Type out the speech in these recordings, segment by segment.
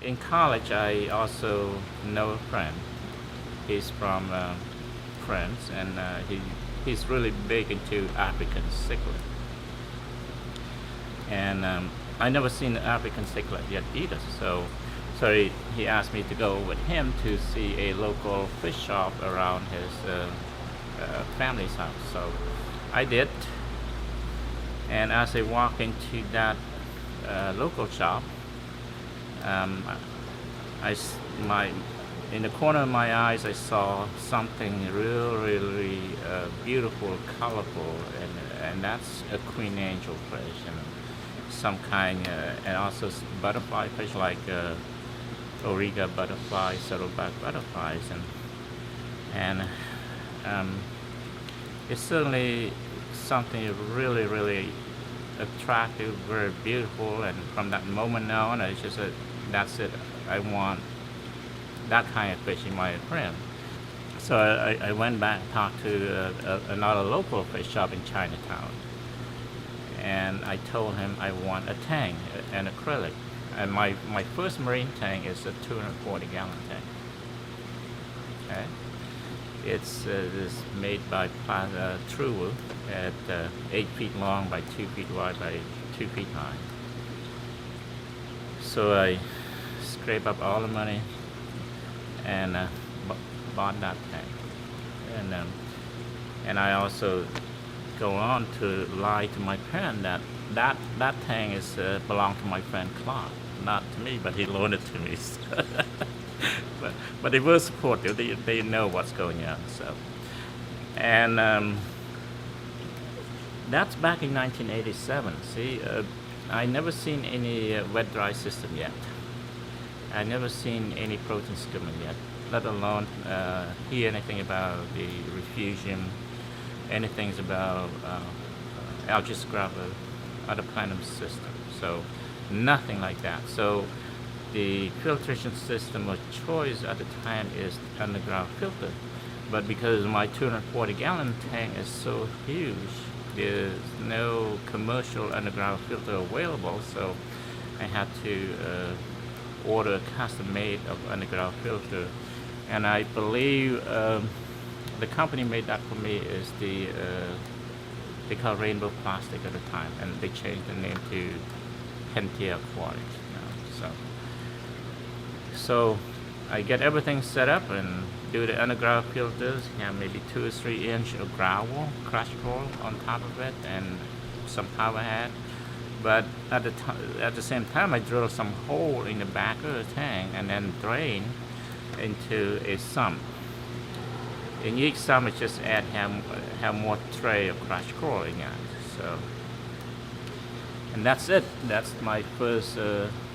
in college, I also know a friend. He's from France, and he's really big into African cichlid. And I never seen an African cichlid yet either. So he asked me to go with him to see a local fish shop around his family's house. So I did, and as I walked into that local shop, um, my in the corner of my eyes I saw something really beautiful, colorful, and that's a queen angel fish, and some kind, and also butterfly fish like Origa butterfly, saddleback butterflies, and it's certainly something really attractive, very beautiful, and from that moment on, it's just that's it. I want that kind of fish in my aquarium. So I went back and talked to another local fish shop in Chinatown, and I told him I want a tank, an acrylic, and my first marine tank is a 240-gallon tank. Okay, it's made by True at 8 feet long by 2 feet wide by 2 feet high. So I scrape up all the money and bought that tank, and I also go on to lie to my parent that tank is belonged to my friend Clark, not to me, but he loaned it to me. but they were supportive. They know what's going on. So, and that's back in 1987. See, I never seen any wet dry system yet. I never seen any protein skimmer yet, let alone hear anything about the refugium, anything about algae scrubber, other platinum system. So nothing like that. So the filtration system of choice at the time is underground filter. But because my 240-gallon tank is so huge, there's no commercial underground filter available. So I had to order a custom made of underground filter, and I believe the company made that for me is they call Rainbow Plastic at the time, and they changed the name to Pentia Aquariums now. So I get everything set up and do the underground filters, have maybe 2 or 3 inch of gravel, crushed coral on top of it, and some power head. But at the same time, I drill some hole in the back of the tank and then drain into a sump. In each sump, it just have more tray of crushed coral in it. So, and that's it. That's my first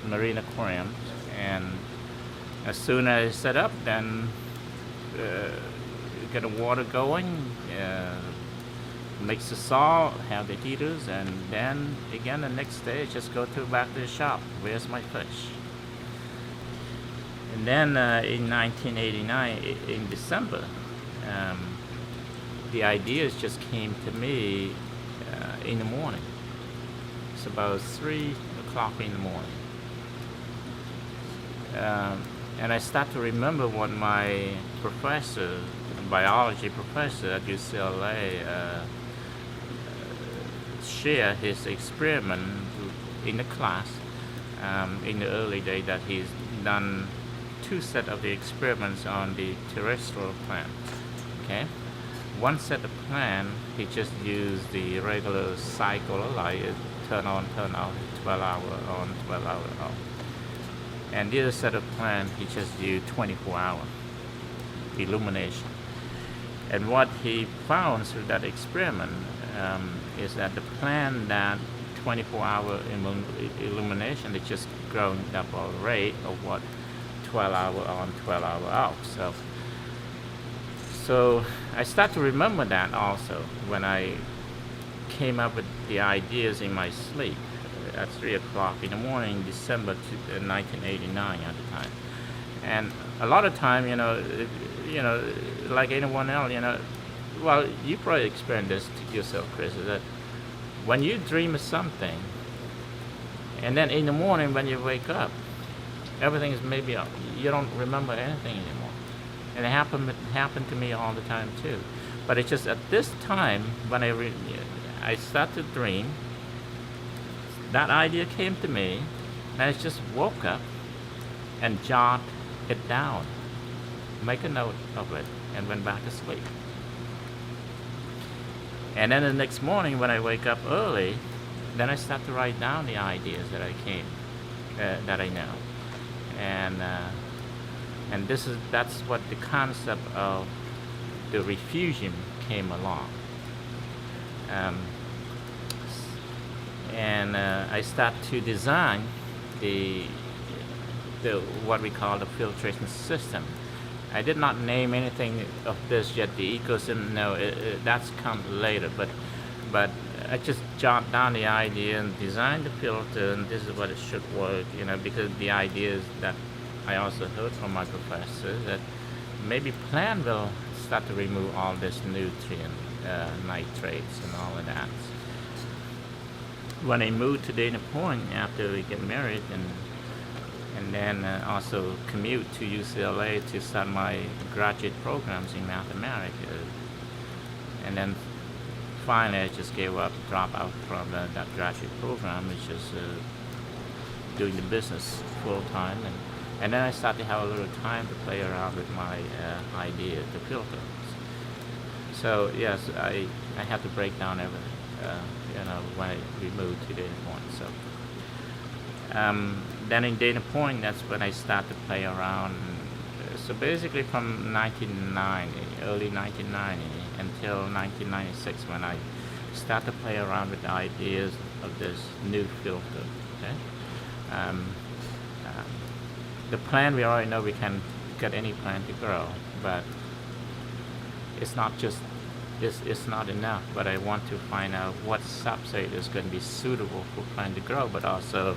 marine aquarium. And as soon as I set up, then get the water going. Mix the salt, have the heaters, and then again the next day just go back to the shop. Where's my fish? And then in 1989, in December, the ideas just came to me in the morning. It's about 3 o'clock in the morning, and I start to remember what my professor, biology professor at UCLA, share his experiment in the class in the early day, that he's done 2 sets of the experiments on the terrestrial plant. Okay, one set of plant he just used the regular cycle of light, turn on, turn off, 12 hour on, 12 hour off, and the other set of plant he just used 24-hour illumination. And what he found through that experiment is that the plant that 24-hour illumination is just growing double rate of what 12-hour on, 12-hour off. So I start to remember that also when I came up with the ideas in my sleep at 3 o'clock in the morning, December 1989 at the time. And a lot of time, like anyone else, well, you probably experienced this yourself, Chris, is that when you dream of something, and then in the morning when you wake up, everything is maybe you don't remember anything anymore. And it happened to me all the time too. But it's just at this time when I started to dream, that idea came to me, and I just woke up and jot it down, make a note of it, and went back to sleep. And then the next morning when I wake up early, then I start to write down the ideas that that I know, and that's what the concept of the refugium came along. I start to design the what we call the filtration system. I did not name anything of this yet. The ecosystem, no, that's come later. But I just jot down the idea and design the filter, and this is what it should work. Because the idea is that I also heard from my professor that maybe plant will start to remove all this nutrient, nitrates, and all of that. When I moved to Dana Point after we get married, and then also commute to UCLA to start my graduate programs in mathematics, and then finally I just gave up, dropped out from that graduate program, which is doing the business full time, and then I started to have a little time to play around with my idea, the filter. So yes, I had to break down everything, when we moved to Dana Point. So then in Dana Point, that's when I started to play around. So basically from 1990, early 1990 until 1996, when I started to play around with the ideas of this new filter. Okay. The plant, we already know we can get any plant to grow, but it's not just it's not enough. But I want to find out what substrate is going to be suitable for plant to grow, but also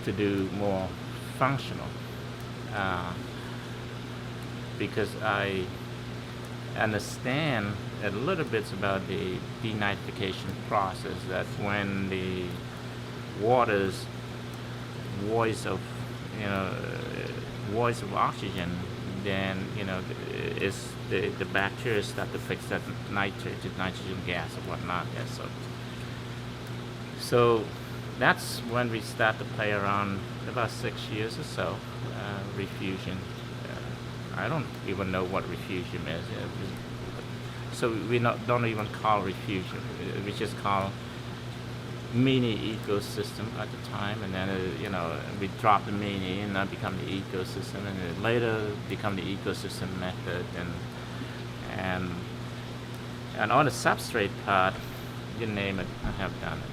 to do more functional, because I understand a little bit about the denitrification process, that when the water's voice of oxygen, then is the bacteria start to fix that nitrogen gas or whatnot. Yeah, so that's when we start to play around, about 6 years or so. Refugium. I don't even know what refugium is. So we don't even call refugium. We just call mini ecosystem at the time, and then we drop the mini and that become the ecosystem, and then later become the ecosystem method, and on the substrate part, you name it, I have done it.